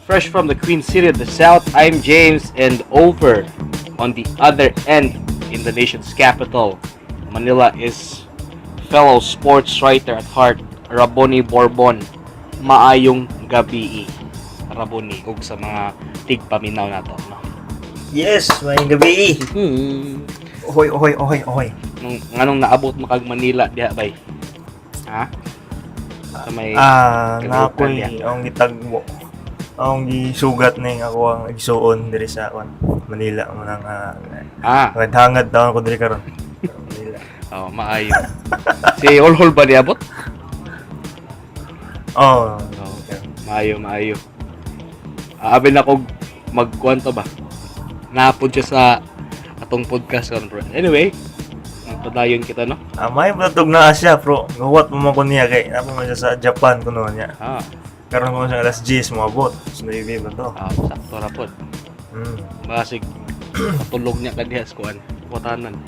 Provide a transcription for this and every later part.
Fresh from the Queen City of the South, I'm James, and over on the other end in the nation's capital, Manila, is fellow sports writer at heart, Raboni Borbon. Maayong gabi, Raboni, ug sa mga tigpaminaw nato, no? Yes, may gabi. Ohoy, ohoy, ohoy, ohoy. Nganong naabot mo kag Manila diha bay? Ha? Sa may nakoy ang gitagbo. Ang gisugat ning ako ang igsuon diri sa Manila mo nang hangad daw ko diri karon. Manila. Oh, maayo. Si Olhol ba diabot? Oh, okay. Maayo. Abi na ko magkuanto ba? Napod siya sa atong podcast karon, bro. Anyway, padayon kita, no? May platog na siya, bro. Ngawat mo man ko niya kay napo man siya sa Japan kuno niya. Karon mo siya alas 10 mo abot. Sunod ba to? Sakto ra pod. Basig patulog niya kadiha sa kuan, watanan.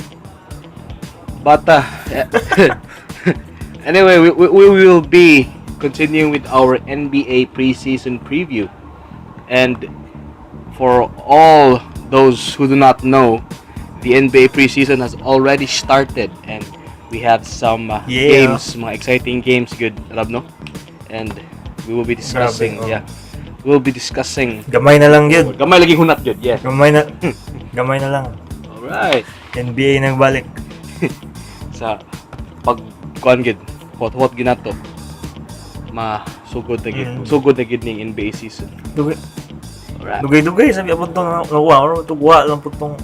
Bata. Anyway, we will be continuing with our NBA preseason preview. And for all those who do not know, the NBA preseason has already started, and we have some games, mga exciting games, good, Rab, no? And we will be discussing, we will be discussing. Gamay na lang yun. Gamay lagi hunat yun, yeah. Gamay na lang. Alright. NBA nagbalik. Sa pagkuhan gid, hot ginato. Sugod na gid ning NBA season. Dugay sabi abot tong nawa or tugwa lang pud tong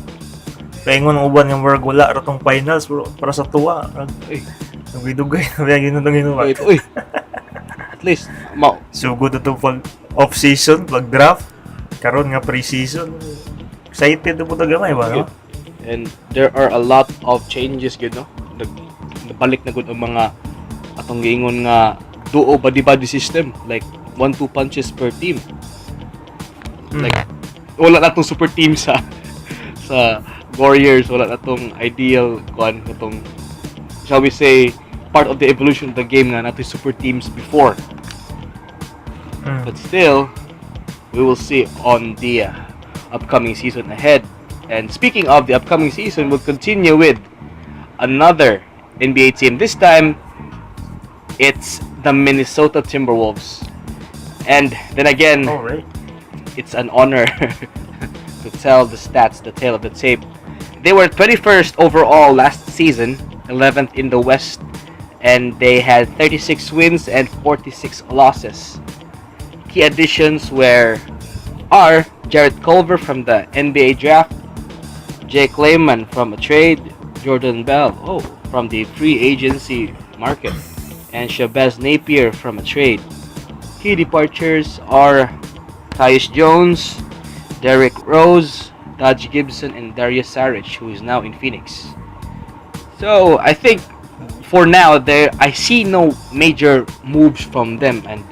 paingon ang uban yung work wala ra tong finals bro para sa tuwa. Dugay sabi gyud tong ginuwa. Uy. At least sugod to pag off season, pag draft karon nga pre-season. Excited po ta gamay ba, no? And there are a lot of changes gud, no? Nabalik na gud ang mga atong giingon nga duo body system, like 1-2 punches per team. Like wala na tong super team sa Warriors, wala na tong ideal kuan katong, shall we say, part of the evolution of the game nga nato super teams before. But still, we will see on the upcoming season ahead. And speaking of the upcoming season, we'll continue with another NBA team. This time, it's the Minnesota Timberwolves. And then again, it's an honor to tell the stats, the tale of the tape. They were 21st overall last season, 11th in the West, and they had 36 wins and 46 losses. Key additions are Jarrett Culver from the NBA draft, Jake Layman from a trade, Jordan Bell from the free agency market, and Shabazz Napier from a trade. Key departures are Tyus Jones, Derrick Rose, Taj Gibson, and Darius Saric, who is now in Phoenix. So I think for now I see no major moves from them, and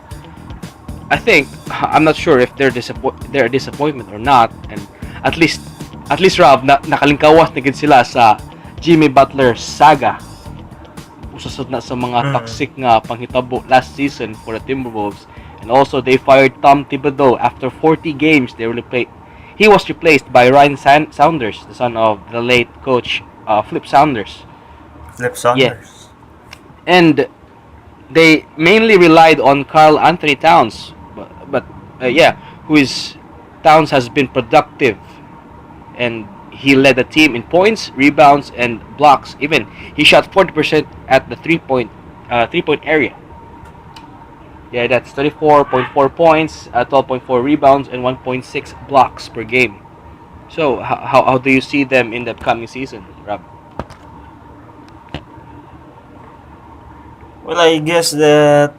I'm not sure if they're a disappointment or not. And at least Rob, nakalingkawas na gid sila sa Jimmy Butler saga. Usasod na sa mga toxic nga panghitabo last season for the Timberwolves. And also they fired Tom Thibodeau after 40 games. He was replaced by Ryan Saunders, the son of the late coach Flip Saunders. Yeah. And they mainly relied on Karl Anthony Towns, but Towns has been productive, and he led the team in points, rebounds, and blocks. Even he shot 40% at the three-point area. Yeah, that's 34.4 points, 12.4 rebounds, and 1.6 blocks per game. So how do you see them in the upcoming season, Rob? Well, I guess that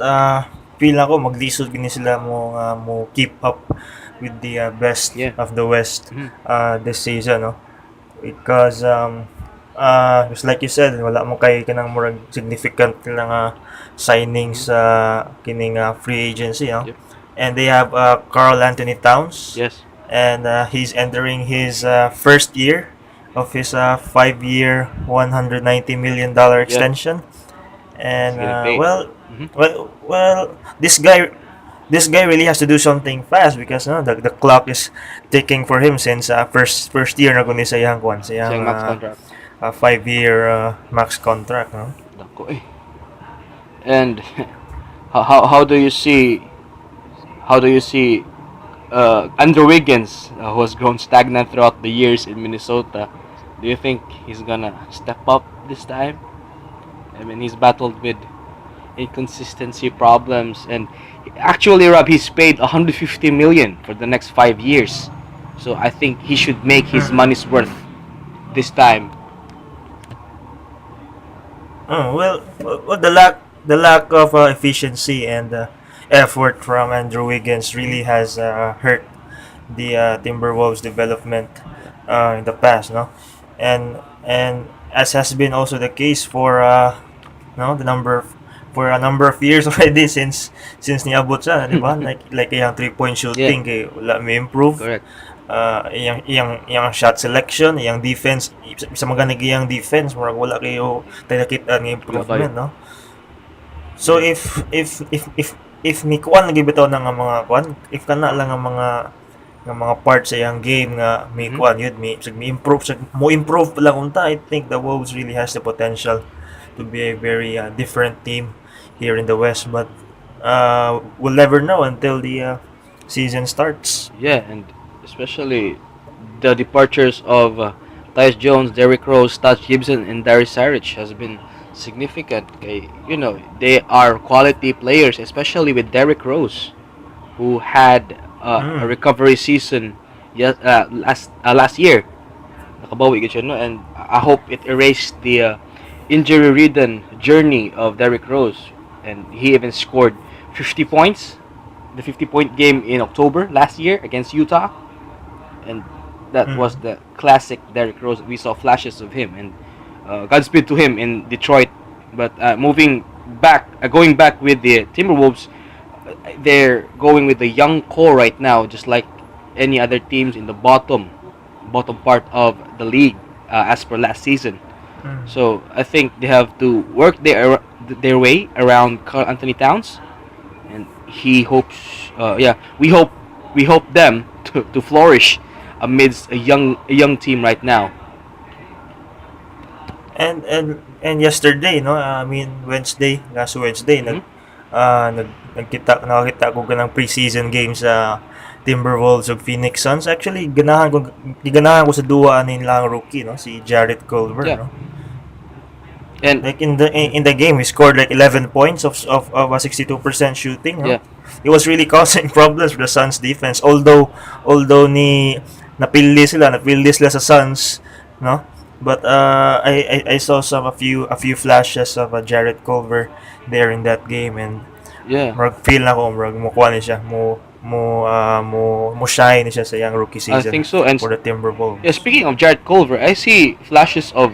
feel ako maglisod kini sila mo keep up with the best of the West this season, no? Because just like you said, wala mo kay kanang murag significant lang signings kining free agency, no? And they have Karl Anthony Towns. Yes. And he's entering his first year of his 5-year, $190 million Yeah, extension. he's And getting paid. Hmm. this guy really has to do something fast because the clock is ticking for him since first year na kundi sa iyang kwan, sa iyang Siyang max contract. 5-year max contract, no? Dako eh. And how do you see Andrew Wiggins, who has grown stagnant throughout the years in Minnesota? Do you think he's gonna step up this time? I mean, he's battled with inconsistency problems, and actually, Rob, he's paid 150 million for the next 5 years. So I think he should make his Mm. money's worth this time. Oh, well, the lack of efficiency and effort from Andrew Wiggins really has hurt the Timberwolves development in the past, no? And as has been also the case for no the number of, for a number of years already since niabot siya, di ba? Like yung 3-point Yeah, shooting kay wala may improve. correct. Iyang shot selection, iyang defense, sa mga iyang defense, murag wala kayo nakita ng Wala kayo. improvement, no? So Yeah. if ni kuan lagi bitaw na nga mga kuan, if kana lang nga mga parts sa iyang game nga may Mhm. kuan yun, may improve mo improve pa lang unta, I think the Wolves really has the potential to be a very different team here in the West, but we'll never know until the season starts. Yeah, and especially the departures of Tyus Jones, Derrick Rose, Taj Gibson, and Darius Saric has been significant. They are quality players, especially with Derrick Rose, who had a Mm. recovery season last year. Nakabawi gid siya, no? And I hope it erased the injury-ridden journey of Derrick Rose. And he even scored 50 points, the 50-point game in October last year against Utah. And that was Mm. the classic Derrick Rose. We saw flashes of him, and Godspeed to him in Detroit. But going back with the Timberwolves, they're going with the young core right now, just like any other teams in the bottom part of the league, as per last season. Mm. So I think they have to work their way around Karl Anthony Towns, and he hopes. We hope them to flourish amidst a young team right now. And yesterday, no, I mean last Wednesday, Mhm. nakakita ko ganang preseason game sa Timberwolves ug Phoenix Suns. Actually, ganahan ko sa duwa ni lang rookie, no, si Jarrett Culver, Yeah, no. and Like in the game, he scored like 11 points of a 62% shooting, no. yeah, He was really causing problems for the Suns defense. Although napildi sila sa Suns, no. But I saw a few flashes of Jarrett Culver there in that game, and yeah. murag feel na ko murag mo kuha ni siya mo shine ni siya sa yang rookie I season think so. And for the Timberwolves. yeah, speaking of Jared Culver, I see flashes of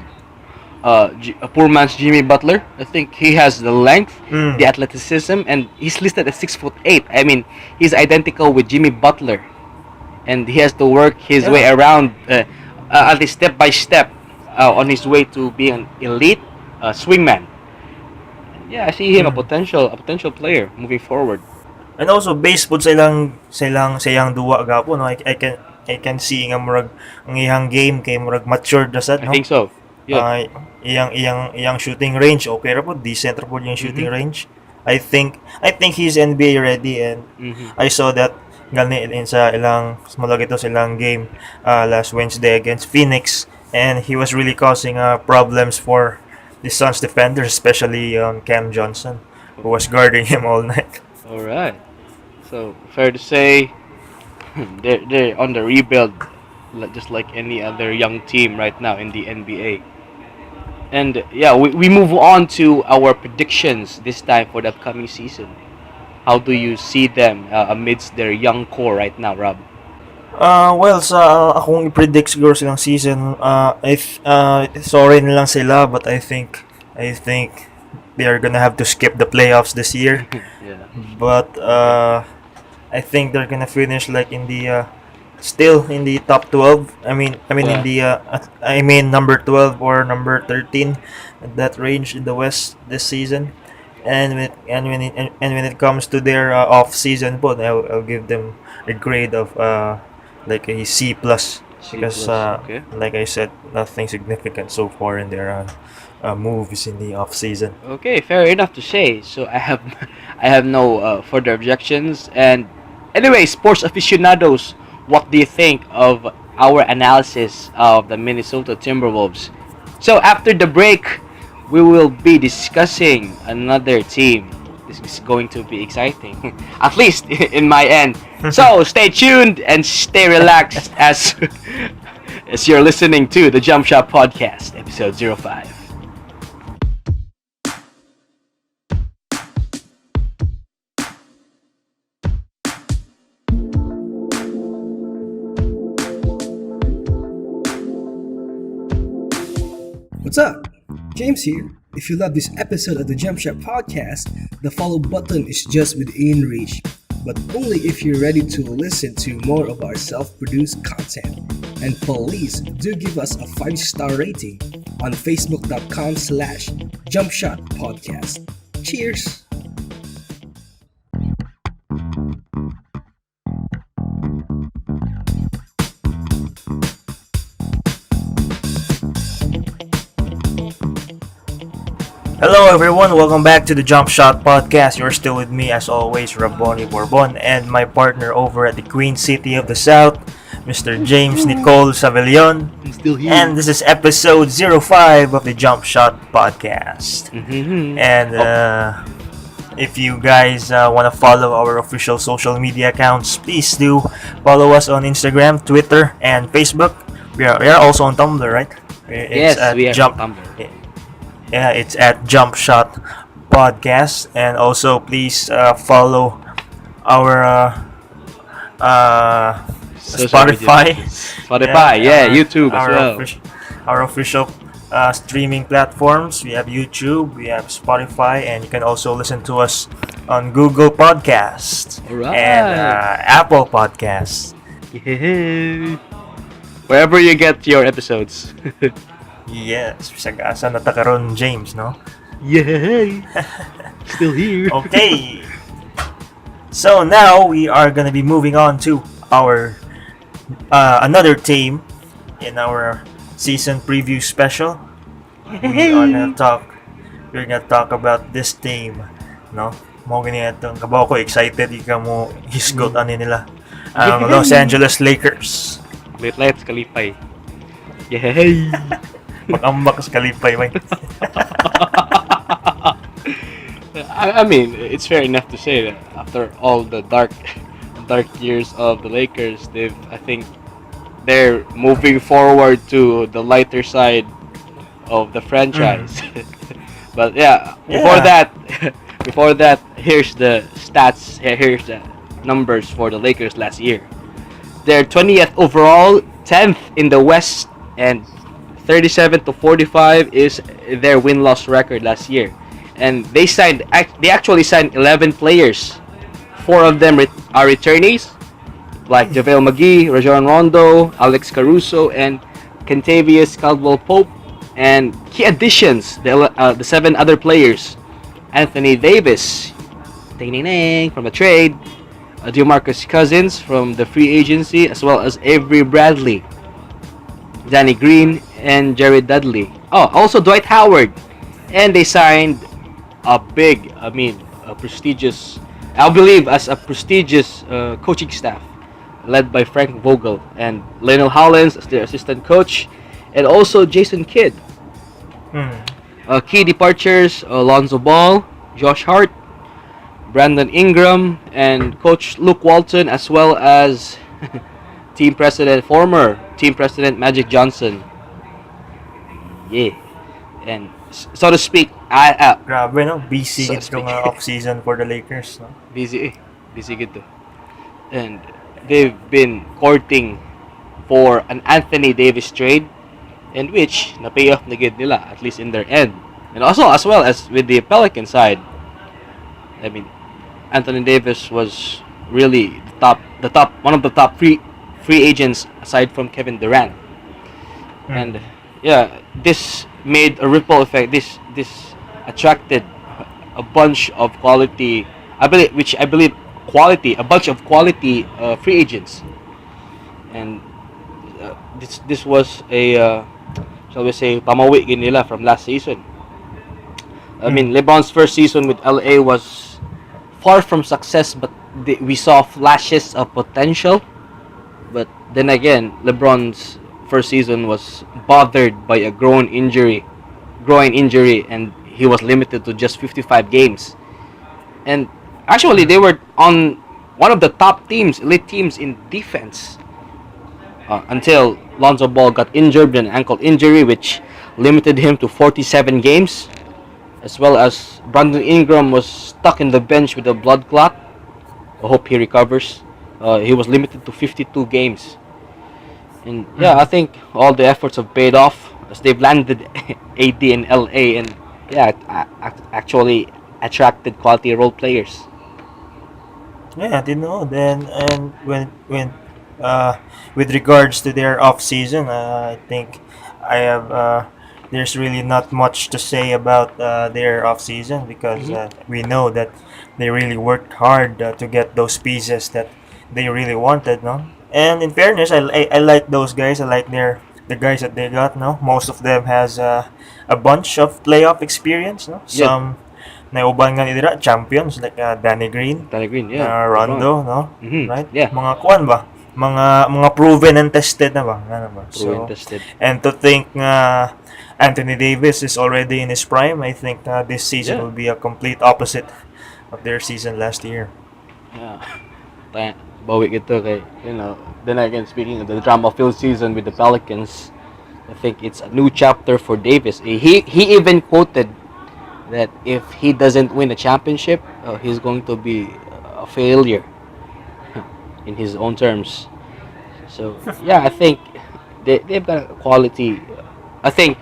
a poor man's Jimmy Butler. I think he has the length, Mm. the athleticism, and he's listed at 6'8". I mean, he's identical with Jimmy Butler, and he has to work his way Yeah. around, at least step by step, on his way to being an elite swingman. Yeah, I see him Mm. a potential player moving forward. And also based pud sa ilang duwa gapo, no. I can see nga murag ang iyang game kay murag matured na sad, I no. think so. Yeah. Iyang shooting range okay ra po, decent ra po yung shooting Mhm. range. I think he's NBA ready, and Mhm. I saw that gani in sa ilang sa ilang game last Wednesday against Phoenix, and he was really causing problems for the Suns defenders, especially Cam Johnson, who was guarding him all night. All right. So fair to say, they're on the rebuild, just like any other young team right now in the NBA. And yeah, we move on to our predictions this time for the upcoming season. How do you see them amidst their young core right now, Rob? Well, sa akong i-predict siguro silang season, sorry na lang sila, but I think they are gonna have to skip the playoffs this year. Yeah. But I think they're gonna finish like in the still in the top 12. I mean in Yeah. the number 12 or number 13, that range in the West this season. And when it comes to their off season po, I'll give them a grade of like a C plus, C because plus. Okay. like I said, nothing significant so far in their moves in the off season. Okay, fair enough to say. So I have, I have no further objections. And anyway, sports aficionados, what do you think of our analysis of the Minnesota Timberwolves? So after the break, we will be discussing another team. This is going to be exciting, at least in my end. So stay tuned and stay relaxed as as you're listening to the Jump Shot Podcast, episode 05. What's up? James here. If you love this episode of the Jump Shot Podcast, the follow button is just within reach, but only if you're ready to listen to more of our self-produced content. And please do give us a 5-star rating on facebook.com/jumpshotpodcast. Cheers! Hello everyone, welcome back to the Jump Shot Podcast. You're still with me as always, Raboni Bourbon, and my partner over at the Queen City of the South, Mr. James Nicole Savellon. I'm still here. And this is episode 05 of the Jump Shot Podcast. And if you guys want to follow our official social media accounts, please do follow us on Instagram, Twitter, and Facebook. We are also on Tumblr, right? Yes, we are on Tumblr. Yeah, it's at Jump Shot Podcast, and also please follow our Spotify. Spotify, yeah, YouTube as well. Our official streaming platforms. We have YouTube, we have Spotify, and you can also listen to us on Google Podcasts Alright. and Apple Podcasts. Yay. Wherever you get your episodes. Yes, sagasa na ta karon, James, no? Yay! Still here. Okay. So now we are gonna be moving on to our another team in our season preview special. We're gonna talk about this team, no? Mo gani atong kabaw ko excited ika mo hisgot ani nila. Los Angeles Lakers. Late lights kalipay. Yay! Mag-ambak sa kalipay may. I mean, it's fair enough to say that after all the dark years of the Lakers, I think they're moving forward to the lighter side of the franchise. But before that, here's the stats. Here's the numbers for the Lakers last year. They're 20th overall, 10th in the West, and 37-45 is their win-loss record last year. And they actually signed 11 players. 4 of them are returnees, like JaVale McGee, Rajon Rondo, Alex Caruso, and Kentavious Caldwell-Pope. And key additions, the 7 other players: Anthony Davis, from a trade, DeMarcus Cousins from the free agency, as well as Avery Bradley, Danny Green, and Jared Dudley. Oh, also Dwight Howard. And they signed a prestigious, I believe, as a prestigious coaching staff led by Frank Vogel and Lionel Hollins as their assistant coach, and also Jason Kidd. Key departures: Lonzo Ball, Josh Hart, Brandon Ingram, and Coach Luke Walton, as well as former team president Magic Johnson. Yeah, and so to speak, Grabe, no? Busy So to itong speak. off-season for the Lakers, no? busy good to. And they've been courting for an Anthony Davis trade, in which na pay off na gid nila, at least in their end. And also as well as with the Pelican side. I mean, Anthony Davis was really one of the top free agents aside from Kevin Durant. And yeah, this made a ripple effect. This attracted a bunch of quality, I believe quality, a bunch of quality free agents. And this was a shall we say pamawi gid nila from last season. I mean, LeBron's first season with LA was far from success, but we saw flashes of potential. But then again, LeBron's first season was bothered by a groin injury, and he was limited to just 55 games. And actually, they were on one of the top teams, elite teams in defense, until Lonzo Ball got injured with an ankle injury, which limited him to 47 games, as well as Brandon Ingram was stuck in the bench with a blood clot. I hope he recovers. He was limited to 52 games. And yeah, I think all the efforts have paid off as they've landed AD in LA, and yeah, actually attracted quality role players. Yeah, I didn't know. Then and when with regards to their off season, I think I have there's really not much to say about their off season because we know that they really worked hard to get those pieces that they really wanted, no. And in fairness, I like those guys. I like the guys that they got. No, most of them has a bunch of playoff experience. No, Yeah. some nauban nga nila champions like Danny Green, Danny Green, yeah. Rondo, no, Mhm, right? yeah. Mga kuan ba? Mga proven and tested na ba? Ano ba? Proven So, tested. and to think Anthony Davis is already in his prime, I think this season Yeah. will be a complete opposite of their season last year. Yeah. Bawi gitu kay, then again, speaking of the drama-filled season with the Pelicans, I think it's a new chapter for Davis. He even quoted that if he doesn't win a championship, he's going to be a failure in his own terms. So yeah, I think they've got a quality. I think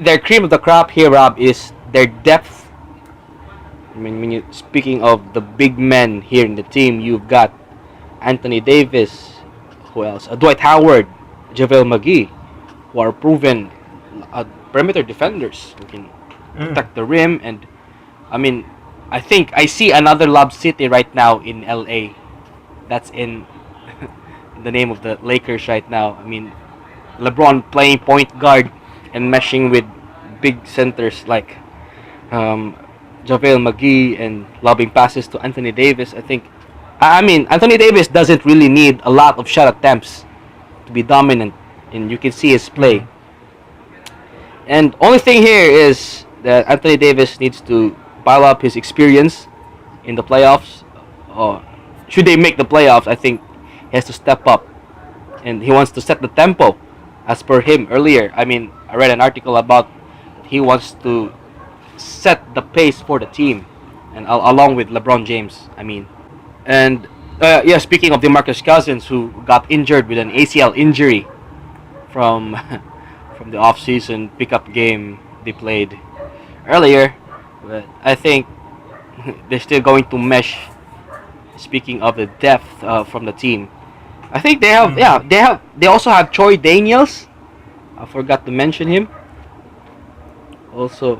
their cream of the crop here, Rob, is their depth. I mean, speaking of the big men here in the team, you've got Anthony Davis, who else? Dwight Howard, JaVale McGee, who are proven perimeter defenders who can protect the rim. And I mean, I think I see another Lob City right now in LA. That's in the name of the Lakers right now. I mean, LeBron playing point guard and meshing with big centers like JaVale McGee and lobbing passes to Anthony Davis. I mean, Anthony Davis doesn't really need a lot of shot attempts to be dominant, and you can see his play. And only thing here is that Anthony Davis needs to pile up his experience in the playoffs. Should they make the playoffs, I think he has to step up, and he wants to set the tempo, as per him earlier. I mean, I read an article about he wants to set the pace for the team, and along with LeBron James. I mean. And yeah, speaking of DeMarcus Cousins, who got injured with an ACL injury from from the off-season pickup game they played earlier, but I think they're still going to mesh. Speaking of the depth from the team, I think they have they also have Troy Daniels. I forgot to mention him. Also,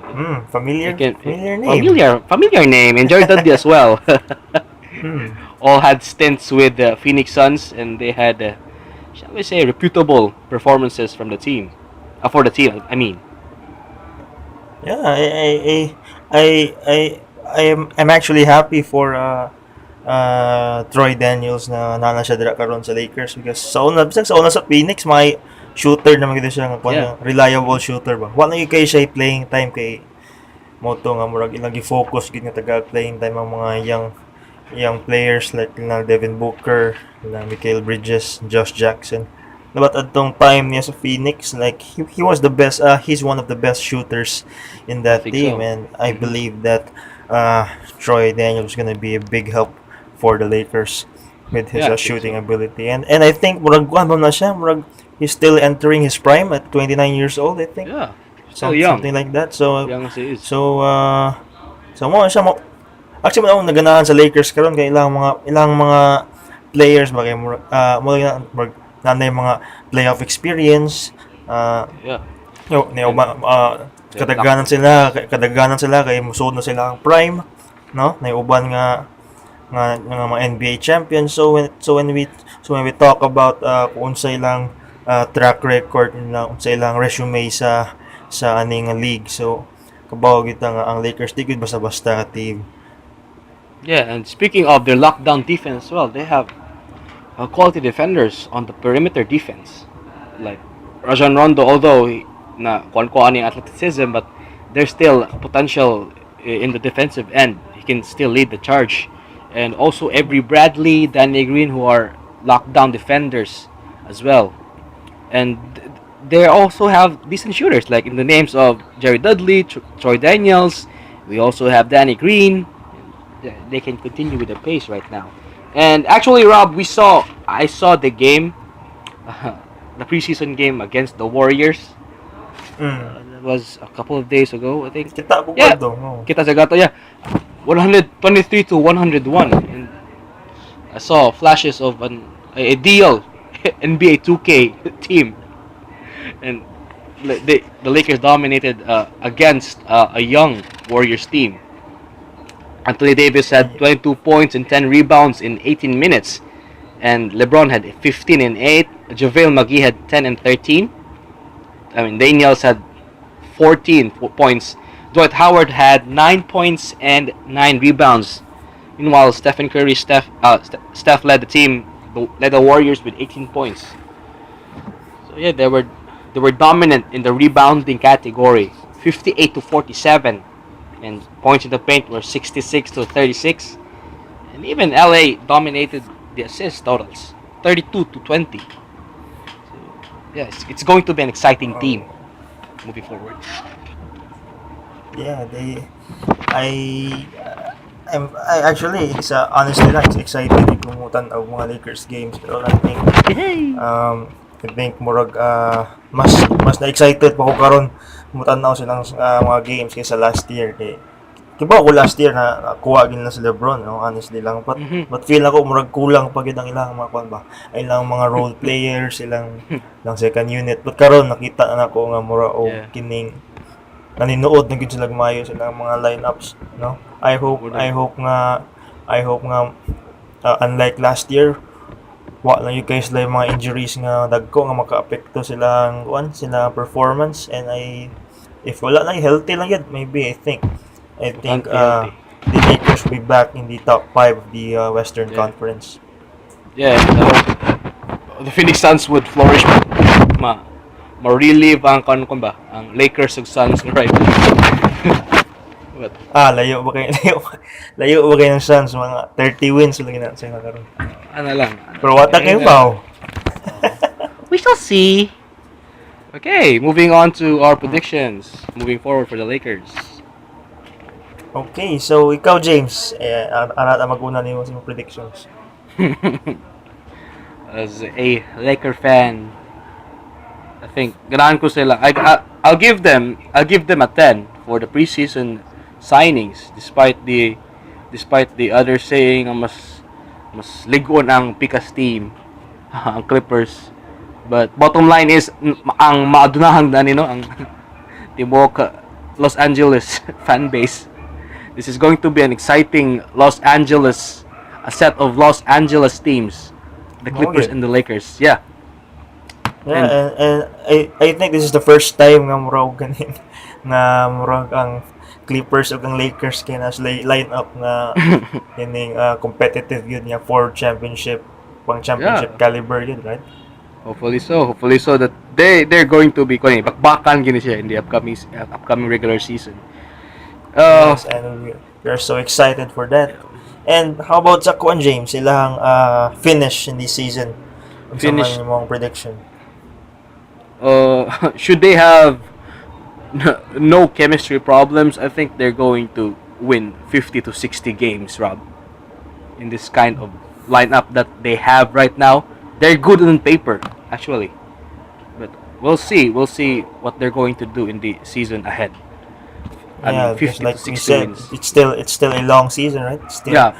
Familiar name. familiar name, and Jared Dudley as well. All had stints with the Phoenix Suns, and they had, shall we say, reputable performances from the team. For the team, I mean. Yeah, I'm actually happy for Troy Daniels na nana siya dira karon sa Lakers because sa una sa Phoenix may shooter naman gid siya nga reliable shooter ba. Wa na kay siya playing time kay moto nga murag ilang gi-focus gid nga taga playing time ang mga young players like Devin Booker, Mikal Bridges, Josh Jackson. But at tong time niya sa Phoenix, like he was the best. He's one of the best shooters in that team, and I believe that Troy Daniels is gonna be a big help for the Lakers with his shooting ability. And I think murag na siya, he's still entering his prime at 29 years old. I think. Yeah, so young. Something like that. So young as he is. So mo siya mo. Actually, mo naganahan sa Lakers karon kay ilang mga players ba kay nanay mga playoff experience. Yeah. Kadaghanan sila kay musod na sila ang prime, no? Naiuban nga mga NBA champions. So when we talk about kung unsa ilang track record nila, unsa ilang resume sa aning league. So kabaw kita nga ang Lakers di gud basta-basta ka team. Yeah, and speaking of their lockdown defense, well, they have quality defenders on the perimeter defense. Like Rajon Rondo, although na kuan yung athleticism, but there's still potential in the defensive end. He can still lead the charge. And also Avery Bradley, Danny Green, who are lockdown defenders as well. And they also have decent shooters, like in the names of Jerry Dudley, Troy Daniels. We also have Danny Green. They can continue with the pace right now. And actually, Rob, I saw the game, the preseason game against the Warriors. That was a couple of days ago, I think. Kita ko Yeah. no. Kita sa gato, yeah. 123 to 101. And I saw flashes of an ideal NBA 2K team. And the Lakers dominated against a young Warriors team. Anthony Davis had 22 points and 10 rebounds in 18 minutes. And LeBron had 15 and 8. JaVale McGee had 10 and 13. Daniels had 14 points. Dwight Howard had 9 points and 9 rebounds. Meanwhile, Steph led the Warriors with 18 points. So yeah, they were dominant in the rebounding category, 58 to 47, and points in the paint were 66 to 36. And even LA dominated the assist totals, 32 to 20. So yeah, it's going to be an exciting team moving forward. Yeah, I actually honestly lang it's excited kumutan og mga Lakers games pero I think murag mas na excited pa ko karon mutanaw silang mga games kaysa last year kay kiba ko last year na kuha gid na si LeBron, no, honestly lang, but feel ako murag kulang pa gid ang ilang mga kwan ba ay ilang mga role players ilang second unit, but karon nakita na ko nga mura og kining naninuod na gid sila mayo silang mga lineups, no. I hope nga unlike last year wa lang you guys like mga injuries nga dagko nga maka-apekto silang performance, and if wala lang healthy lang yun, maybe I think the Lakers will be back in the top 5 of the Western Conference. Yeah, the Phoenix Suns would flourish ma-relieve ang ang Lakers ug Suns right. Layo ba kayo ng Suns, mga 30 wins lagi na sa karon. Ano lang. Pero wata kayo ba? We shall see. Okay, moving on to our predictions moving forward for the Lakers. Okay, so ikaw James, ana maguna nimo sa predictions. As a Laker fan, I think ganahan ko sila. I'll give them a 10 for the preseason signings, despite the others saying mas ligon ang Picas team, ang Clippers. But bottom line is ang maadunahang ang Tibok Los Angeles fan base. This is going to be an exciting a set of Los Angeles teams, the Clippers and the Lakers. Yeah. Yeah, and I think this is the first time nga murag ganin nga murag ang Clippers ug ang Lakers kay nas line up nga kining competitive yun nga for championship caliber yun, right? Hopefully so that they're going to be bakbakan gini siya in the upcoming regular season. Yes, and we are so excited for that. And how about sa Kuan James, silang finish in this season? Finish mong prediction. Should they have no chemistry problems, I think they're going to win 50 to 60 games, Rob. In this kind of lineup that they have right now, they're good on paper, actually. But we'll see what they're going to do in the season ahead. Yeah, 50 like to we 60 said, wins. it's still a long season, right? Still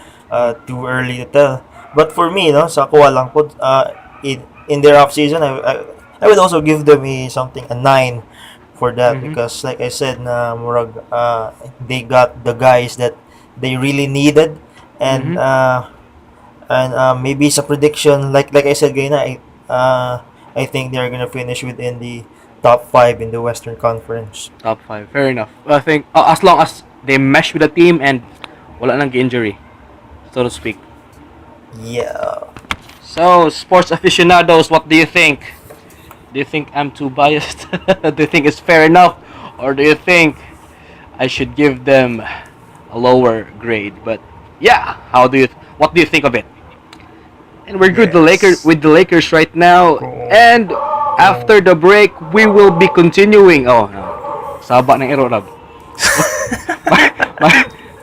too early to tell. But for me, no, sa kuha lang po, in their off season, I would also give them a 9 for that, because like I said, na murag, they got the guys that they really needed, and maybe sa prediction, like I said ganina, I think they're gonna finish within the top 5 in the Western Conference. Top 5. Fair enough. I think as long as they mesh with the team and wala nang injury, so to speak. Yeah. So, sports aficionados, what do you think? Do you think I'm too biased? Do you think it's fair enough? Or do you think I should give them a lower grade? But yeah, what do you think of it? And we're good Yes. with the Lakers right now. Cool. And after the break, we will be continuing. Oh, no. Saba ng iro rab.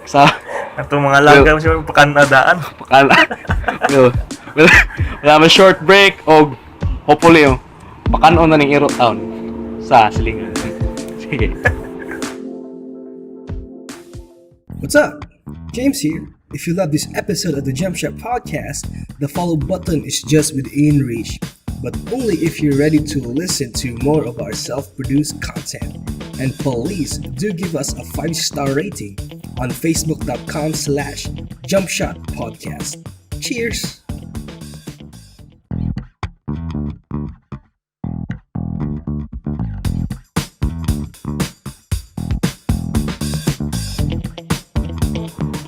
Sa Ato mga langgam siya pakanadaan. pakala. We'll, we'll have a short break o hopefully pakanon na ng iro town sa silingan. Sige. What's up? James here. If you love this episode of the Jump Shot Podcast, the follow button is just within reach, but only if you're ready to listen to more of our self-produced content. And please do give us a 5-star rating on facebook.com/jumpshotpodcast. Cheers!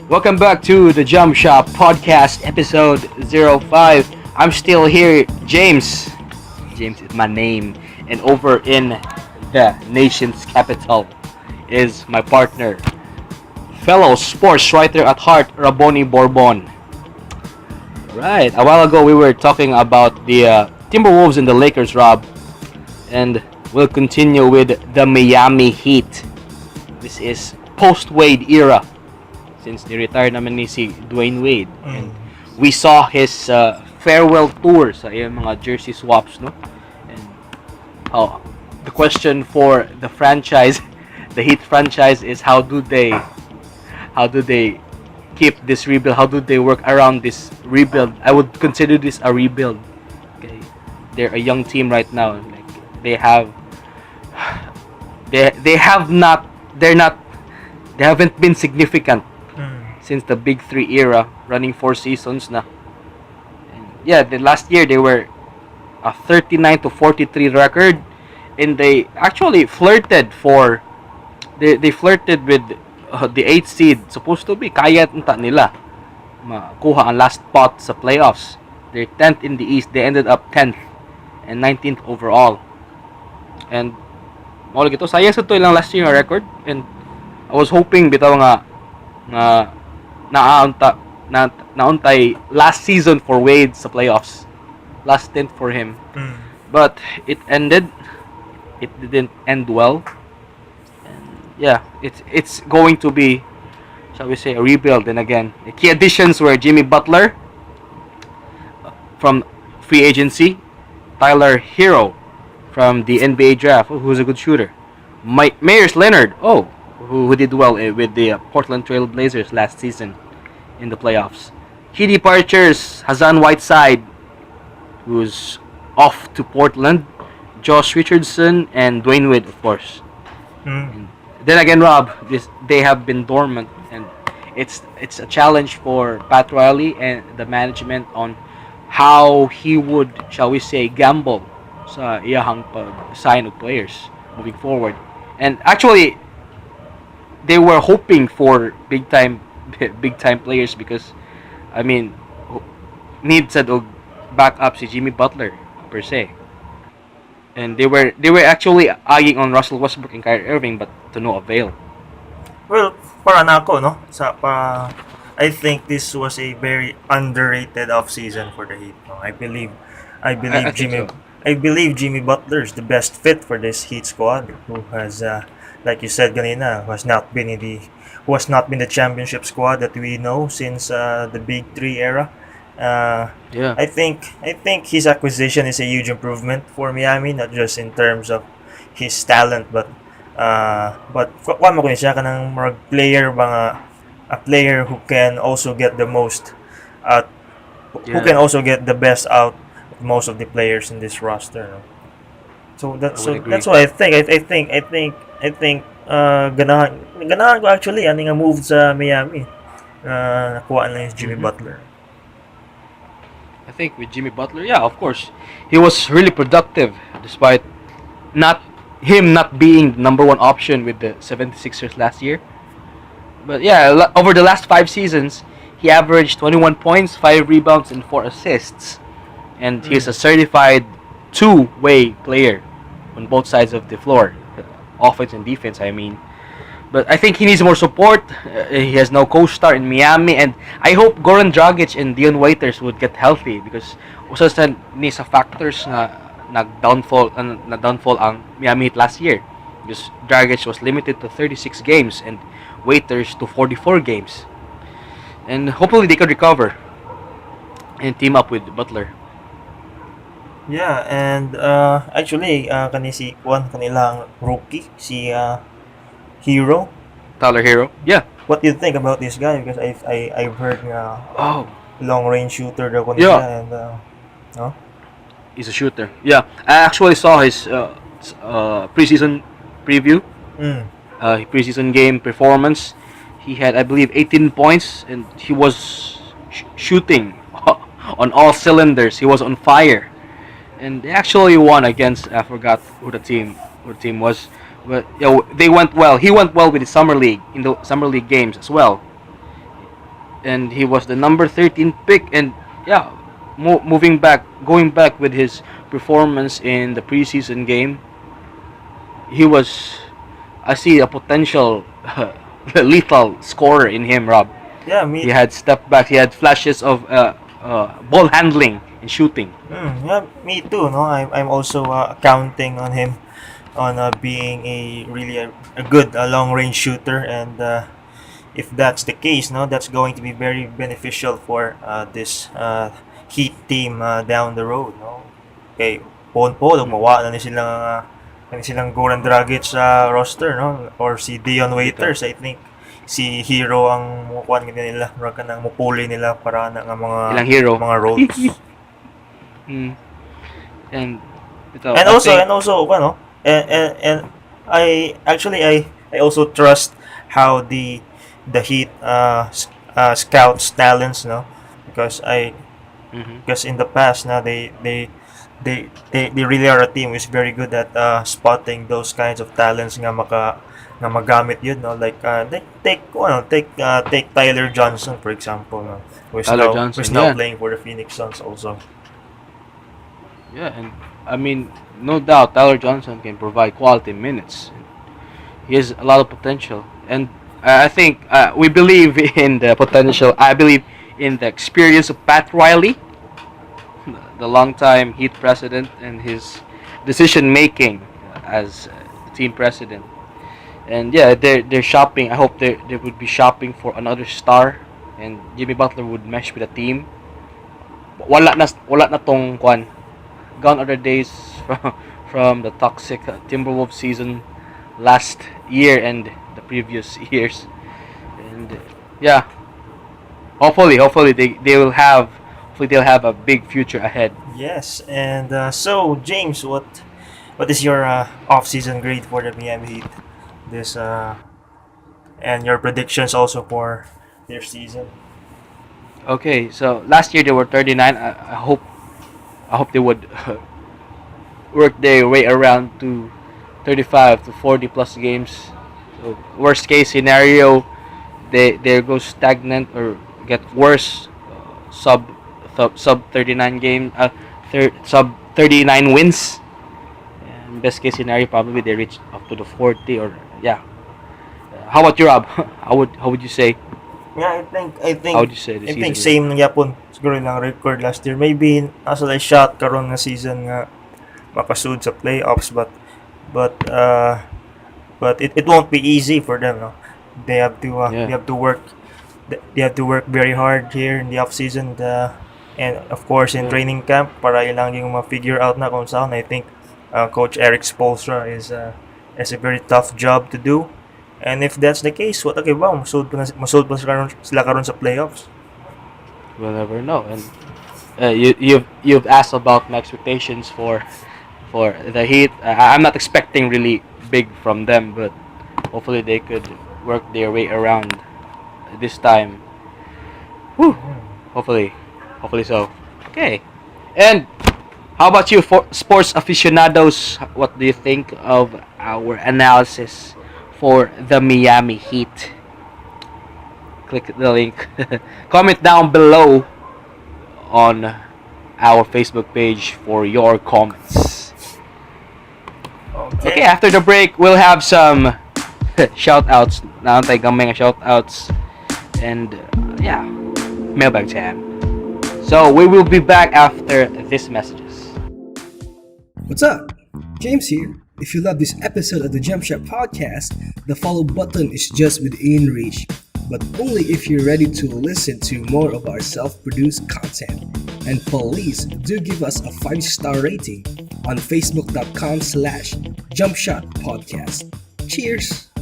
Welcome back to the Jump Shop Podcast, episode 05. I'm still here, James. James is my name. And over in the nation's capital is my partner, fellow sports writer at heart, Raboni Bourbon. Right, a while ago we were talking about the Timberwolves and the Lakers, Rob. And we'll continue with the Miami Heat. This is post-Wade era, since ni-retire naman ni si Dwayne Wade. And we saw his farewell tour sa iyang mga jersey swaps, no? And the question for the franchise, the Heat franchise, is how do they keep this rebuild? How do they work around this rebuild? I would consider this a rebuild. Okay, they're a young team right now. Like they haven't been significant since the Big 3 era, running 4 seasons na. And yeah, the last year they were a 39-43 record, and they actually flirted with the 8th seed. Supposed to be kaya unta nila makuha ang last spot sa playoffs. They're 10th in the East. They ended up 10th and 19th overall. And mao gito sayang sa to ilang last year nga record, and I was hoping bitaw nga nauntay last season for Wade sa playoffs. Last stint for him. But it didn't end well. And yeah, it's going to be, shall we say, a rebuild. And again, the key additions were Jimmy Butler from free agency, Tyler Hero from the NBA draft, who's a good shooter, Myers Leonard, who did well with the Portland Trail Blazers last season in the playoffs. Key departures: Hassan Whiteside, who's off to Portland, Josh Richardson, and Dwayne Wade, of course. And then again, Rob, they have been dormant, and it's a challenge for Pat Riley and the management on how he would, shall we say, gamble sa iyahang pag-sign of players moving forward. And actually, they were hoping for big time players because, I mean, need sa back up si Jimmy Butler per se. And they were actually eyeing on Russell Westbrook and Kyrie Irving, but to no avail. Well, para na ako, no? I think this was a very underrated offseason for the Heat. No? I believe Jimmy Butler is the best fit for this Heat squad, who has, like you said ganina, who has not been the championship squad that we know since the Big 3 era. I think his acquisition is a huge improvement for Miami, not just in terms of his talent, but kuha mo ko siya kanang player a player who can also get the most out, who can also get the best out most of the players in this roster. No? I would agree. That's what I think. Ganahan ko actually ano nga move sa Miami. Nakuha na yung Jimmy Mhm. Butler. I think with Jimmy Butler, yeah, of course, he was really productive despite not not being number one option with the 76ers last year. But yeah, over the last 5 seasons, he averaged 21 points, 5 rebounds, and 4 assists, and he's a certified two-way player on both sides of the floor, offense and defense. I mean. But I think he needs more support. He has no co-star in Miami, and I hope Goran Dragic and Dion Waiters would get healthy because usa sa factors na downfall ang Miami Heat last year. Because Dragic was limited to 36 games and Waiters to 44 games. And hopefully they could recover and team up with Butler. Yeah, and actually kanilang rookie si Hero. Tyler Hero. Yeah. What do you think about this guy? Because I've heard nga Oh, long range shooter daw ko yeah. nila and no? He's a shooter. Yeah. I actually saw his preseason preview. Mm. Preseason game performance. He had, I believe, 18 points, and he was shooting on all cylinders. He was on fire, and they actually won against. I forgot who the team was, but they went well. He went well with the summer league in the summer league games as well, and he was the number 13 pick. And yeah, going back with his performance in the preseason game, he was. I see a potential lethal scorer in him, Rob. Yeah, He had step back. He had flashes of ball handling and shooting. yeah, me too. No, I'm also counting on him on being a good long range shooter, and if that's the case, no, that's going to be very beneficial for this Heat team down the road. No, okay, mawa na ni silang Goran Dragic sa roster, no, or si Dion Waiters. I think si Hero ang mukuan nila, mura ka nang mupuli nila para na nga Ilang Hero. mga roles. And and also ano, and I also trust how the Heat scouts talents, no, because in the past now they really are a team who's very good at spotting those kinds of talents nga magamit yun, no, like take Tyler Johnson for example, no, who's now playing for the Phoenix Suns also. Yeah, and I mean, no doubt Tyler Johnson can provide quality minutes. He has a lot of potential, and I think we believe in the potential. I believe in the experience of Pat Riley, the longtime Heat president, and his decision making as team president. And yeah, they're shopping. I hope they would be shopping for another star, and Jimmy Butler would mesh with the team. Wala na tong kwan. Gone are the days from the toxic Timberwolves season last year and the previous years. And yeah, hopefully they'll have a big future ahead. Yes, and so James, what is your off-season grade for the Miami Heat? This and your predictions also for their season. Okay, so last year they were 39. I hope they would work their way around to 35 to 40 plus games. So worst case scenario, they go stagnant or get worse, sub 39 game, sub 39 wins. And best case scenario, probably they reach up to the 40 or yeah. How about you, Rob? How would you say? Yeah, I think How would you say the I think season? same ng yapon siguro lang record last year. Maybe asa like shot karon nga season nga makasud sa playoffs, but it won't be easy for them, no. They have to Yeah. they have to work very hard here in the off season, and of course in Yeah. training camp para ilang yung ma-figure out na kung saan. I think Coach Eric Spoelstra is a very tough job to do. And if that's the case, what okay ba? Masud pa sila karon sa playoffs. We'll never know. And you've asked about my expectations for the Heat. I'm not expecting really big from them, but hopefully they could work their way around this time. Whew. Hopefully so. Okay. And how about you, for sports aficionados? What do you think of our analysis for the Miami Heat? Click the link. Comment down below on our Facebook page for your comments. Okay, after the break, we'll have some shout outs. Naantay kami mga shout outs. And yeah, mailbag time. So we will be back after these messages. What's up? James here. If you love this episode of the Jump Shot Podcast, the follow button is just within reach, but only if you're ready to listen to more of our self-produced content. And please do give us a 5-star rating on facebook.com/jumpshotpodcast. Cheers!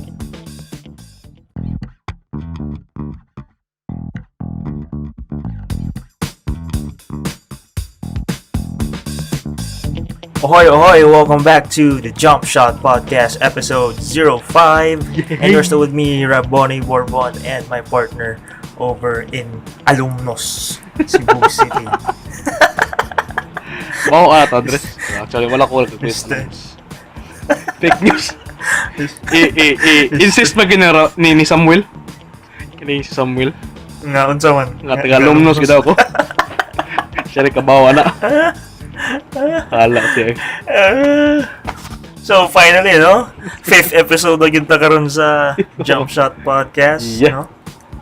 Ahoy, ahoy! Welcome back to the Jump Shot Podcast, episode 05. And you're still with me, Raboni Bourbon, and my partner over in Alumnos, Cebu City. Wow, Andres. Actually, wala ko news. Fake news. Insist ba ni Samuel? Kini si Samuel. Nga, unsa man. Nga taga-alumnos kita ako. Siya rin kabawa na. Hala siya. So finally, no? 5th episode na kita karon sa Jump Shot Podcast, Yeah. no?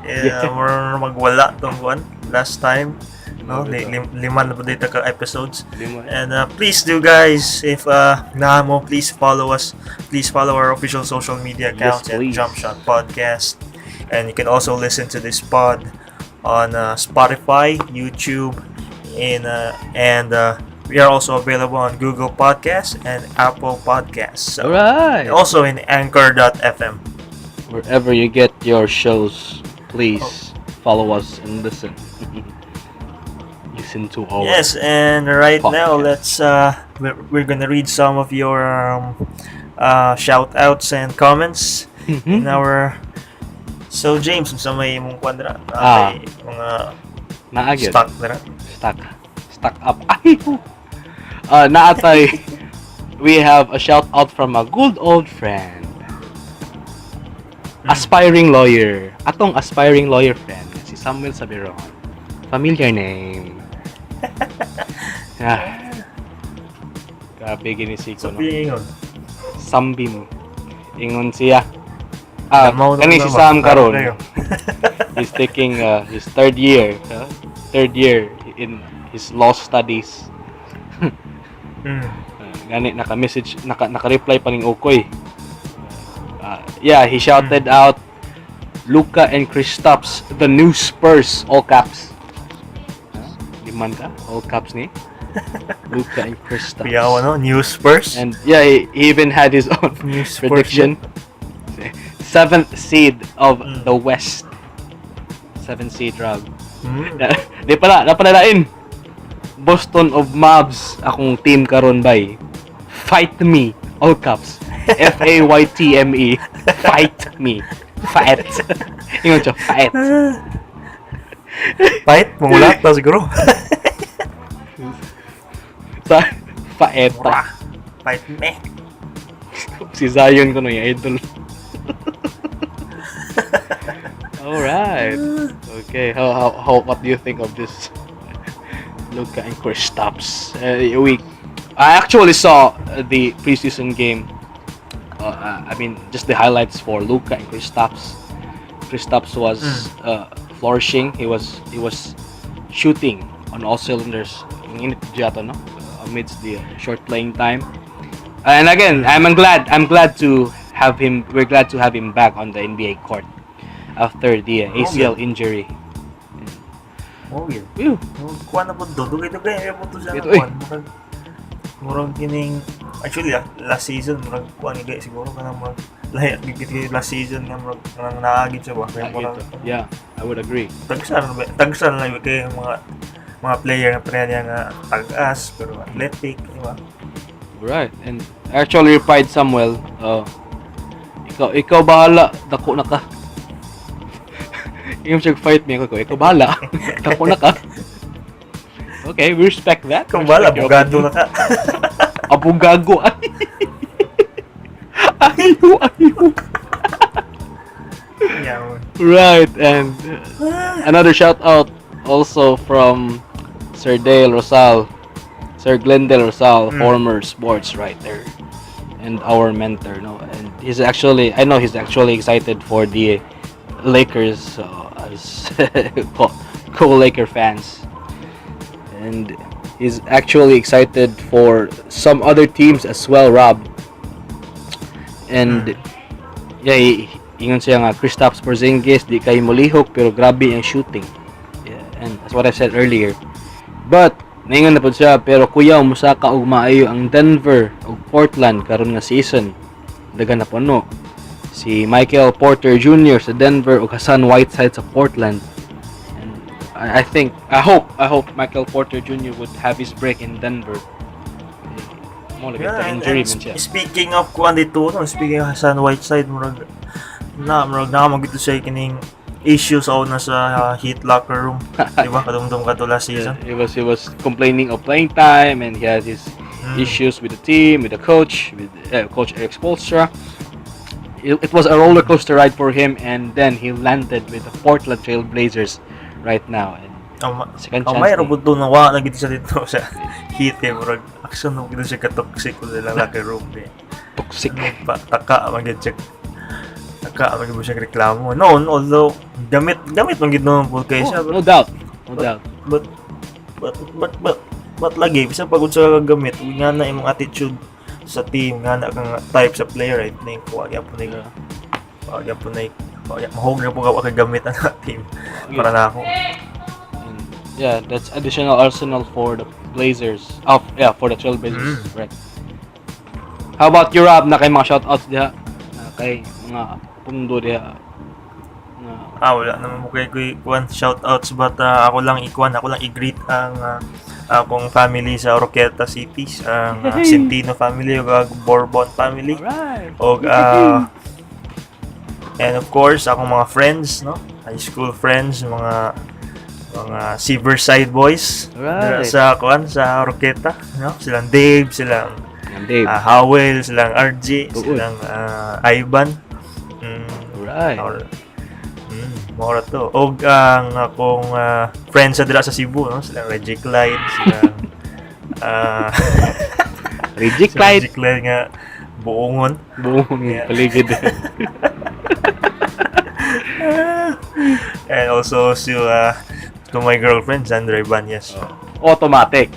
We're magwala tong one last time, no? Lima na ba dito ka episodes. And please do, guys, if namo, please follow us. Please follow our official social media accounts at Jump Shot Podcast. And you can also listen to this pod on Spotify, YouTube, and we are also available on Google Podcasts and Apple Podcasts. So, Alright. also in Anchor.fm. Wherever you get your shows, please follow us and listen. Listen to our Yes, and right now podcast. we're gonna read some of your shout outs and comments in our. So James, sa may mong kwadra, mga naagid. stock na. Stock up. Ay, naatay. We have a shout out from a good old friend. Aspiring lawyer. Atong aspiring lawyer friend, si Samuel Savellon. Familiar name. Grabe gini si ko, no? Sambim. Ingon siya. Kani si Sam karon. He's taking his third year in his law studies. Gani naka-message, naka-reply pa ning Okoy. Yeah, he shouted out Luka and Kristaps, the new Spurs, all caps. Liman ka? All caps ni? Luka and Kristaps. Piyaw, no? New Spurs. And yeah, he even had his own prediction. 7th seed of the West. 7th seed rag. Di pala, napanalain. Boston of Mavs, akong team karon bay. Fight me, all caps. FAYTME. Fight me. Fight. Ingon siya, fight. Fight? Mamulat na siguro. Fight. Fight me. Si Zion ko no yung idol. Alright. Okay, how what do you think of this Luka and Kristaps? I actually saw the preseason game. I mean, just the highlights for Luka and Kristaps. Kristaps was flourishing. He was shooting on all cylinders. No? Amidst the short playing time. And again, I'm glad to have him. We're glad to have him back on the NBA court after the ACL injury. Oh, yeah. Ew. Kuha na po doon. Dugay po to siya. Ito, Murag kining actually last season murag kuha ni guys siguro kanang murag lahi gigit last season nga murag naagid siya ba. Yeah, I would agree. Tagsan na kay mga mga player nga pa niya nga tag-as pero athletic, di ba? Right. And I actually replied Samuel, ikaw bahala, dako na ka. Yung siya fight me ako, ikaw bahala, dako na ka. Okay, we respect that. Ikaw bahala, abogado na ka. Abogago ay. Ayaw. Yeah. Right, and another shout out also from Sir Glendale Rosal, former sports writer and our mentor, no. And I know he's actually excited for the Lakers as co-Laker fans, and he's actually excited for some other teams as well, Rob. And yeah, ingon siya nga Kristaps Porzingis di kay molihok pero grabe ang shooting. Yeah, and that's what I said earlier. But naingon na pud siya pero kuyaw musaka og maayo ang Denver ug Portland karon nga season. Dagan na puno si Michael Porter Jr. sa Denver ug Hassan Whiteside sa Portland. And I hope Michael Porter Jr. would have his break in Denver. Mo lagi ta injury man siya. Speaking of speaking of Hassan Whiteside, murag magito siya kining issues na sa Heat locker room, di ba? Kadumdum ka to last season. He was complaining of playing time, and he had his issues with the team, with the coach, with Coach Eric Spoelstra. It was a roller coaster ride for him, and then he landed with the Portland Trail Blazers right now. And second chance. May robot doon na wala gid siya dito sa Heat, murag action no gid siya ka-toxic ko sa locker room. Toxic. Taka magid siya. Magiging mo siyang reklamo. Noon, although, gamit man gid noon po kayo siya. No doubt. But lagi, bisa pagod sa gamit, nga na imong attitude sa team, nga na kang type sa player, I think, wag po na mahog na po ka gamit ang team para na ako. Yeah, that's additional arsenal for the Blazers. For the Trailblazers, right. How about you, Rob? Na kay mga shoutouts diha? Kay mga pundo diha. Wala naman mo kay kuan shoutouts, but ako lang i-greet ang akong family sa Oroqueta City, ang Centino family ug Bourbon family. Alright. Og and of course akong mga friends, no? High school friends, mga Silverside boys. Alright. Sa Oroqueta, no? Silang Dave, silang Howell, silang RJ, silang Ivan. Right. Mora to. Og ang akong friends sa dira sa Cebu, no? Silang Reggie Clyde, silang Reggie Clyde nga buongon yeah. Paligid. And also to my girlfriend Sandra Ibanez. Automatic.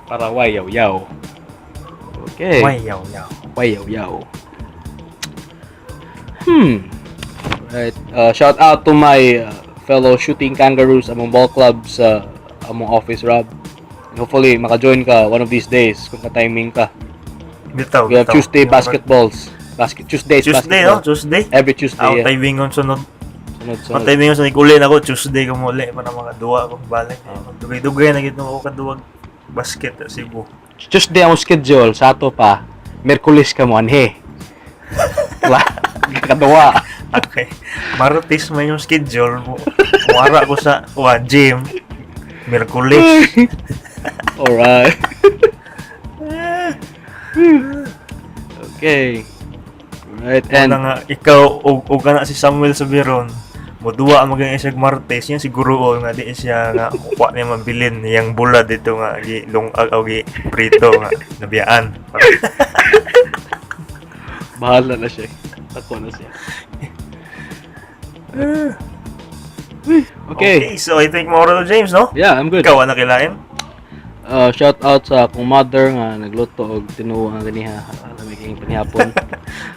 Para wayaw-yaw. Okay. Wayaw-yaw. Right. Shout out to my fellow shooting kangaroos among ball clubs among office, Rob. And hopefully maka-join ka one of these days kung ka-timing ka. We have Tuesday basketballs. Tuesday, no? Tuesday. Every Tuesday. Timing sunod. Timing sunod uli na ko Tuesday ko muli para makaduwa ko balik. Dugay-dugay na gid ko kaduwag basket sa Cebu. Tuesday ang schedule sa ato pa. Miyerkules ka mo anhe. Kaduwa. Okay. Martes man yung schedule mo. Wara ko sa gym. Miyerkules. Alright. Okay. Right. And nga ikaw og kana si Samuel Sabiron, moduwa ang maging isang Martes niya siguro nga di siya nga wa niya mabilin yang bulad dito nga gi lungag o gi prito nga nabiyaan. bahala na siya. Tako na siya. Okay. So I think more to James, no? Yeah, I'm good. Ikaw na kilain? Shout out sa akong mother nga nagluto og tinuwa nga ganiha lamig panihapon.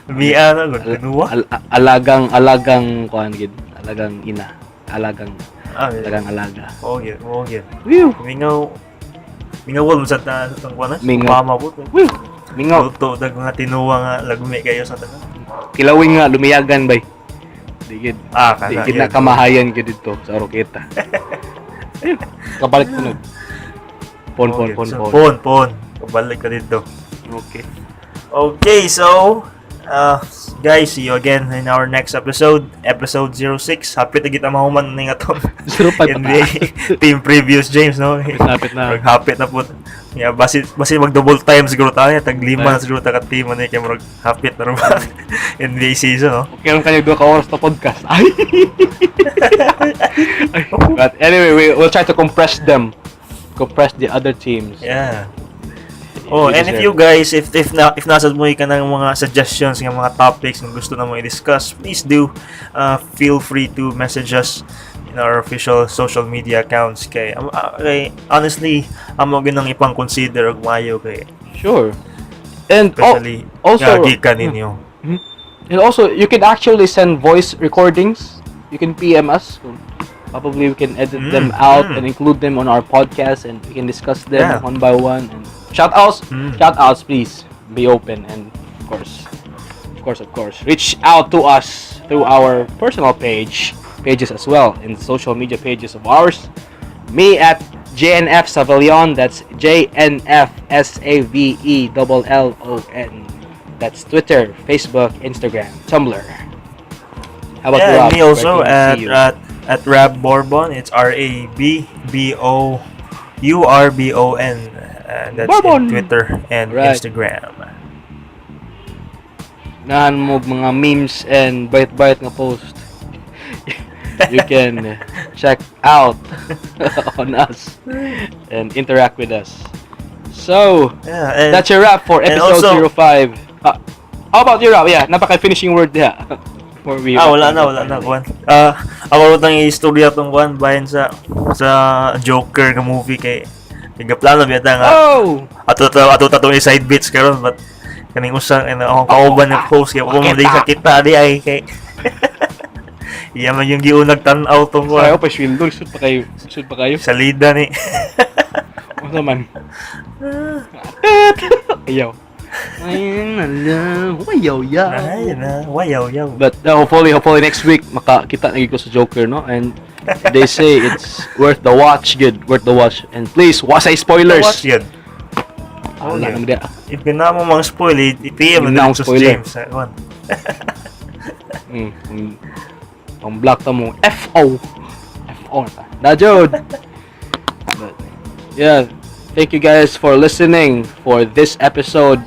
Biya na gud tinuwa. Alagang kuan gid, alagang ina, alagang alaga. Okay. Woo. Mingawol mo sa tang kuan na. Mama po. Woo. Mingaw. Luto dag nga tinuwa nga lagumi kayo sa tanan. Kilawing nga lumiyagan bay. Digid. Digid na kamahayan gid dito sa Oroqueta. Kabalik sunod. Pon. Pon. Kabalik ka dito. Okay. Okay, so guys, see you again in our next episode 06. Hapit na kita mahuman ning atong 05 NBA team previews, James, no? Hapit na. Hapit na po. Yeah, basi mag double time siguro tayo, tag 5 na siguro ta ka team ni kay murag hapit na ro NBA season, no? Okay lang kayo 2 oras na podcast. Ay. But anyway, we'll try to compress the other teams. Yeah. Oh, and if you guys, if nasa mo ka ng mga suggestions ng mga topics na gusto na mo i-discuss, please do feel free to message us in our official social media accounts. Kay honestly, amo ginang ipang consider og mayo kay. Sure. And especially also gikan ninyo. And also, you can actually send voice recordings. You can PM us. Probably we can edit them out and include them on our podcast, and we can discuss them one by one. And shout outs, please be open, and of course, reach out to us through our personal pages as well, in the social media pages of ours. Me at JNF Savellon. That's JNFSAVELLON. That's Twitter, Facebook, Instagram, Tumblr. How about Rob? Me also at Rab Bourbon. It's RABBOURBON. That's Bourbon. in Twitter and Instagram. Nahan mo mga memes and bite nga post. You can check out on us and interact with us. So, that's a wrap for episode 05. How about you, Rob? Yeah, napaka-finishing word diha. Wala na kuan. Ako utang istorya tong kuan bahin sa Joker nga movie kay plano biyata nga. Ato tatong side bits karon, but kaning usang akong kauban ng post kay mo di sa kita di ay kay iya man yung giunag tan-aw tong kuan. Sayo pa sweldo, sud pa kayo. Salida ni. Ano man. Ayaw. Wayaw. But hopefully next week makakita na ko sa Joker, no? And they say it's worth the watch, and please wasay spoilers. Watch good. If na mo mang spoil, i-PM na sa James. Ang black ta mo FO na jud. But yeah, thank you guys for listening for this episode.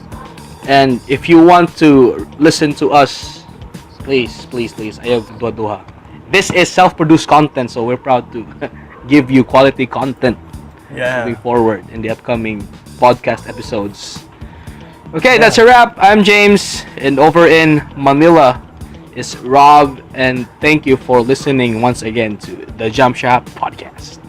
And if you want to listen to us, please, ayaw duha. This is self-produced content, so we're proud to give you quality content moving forward in the upcoming podcast episodes. Okay, that's a wrap. I'm James, and over in Manila is Rob, and thank you for listening once again to the Jump Shop Podcast.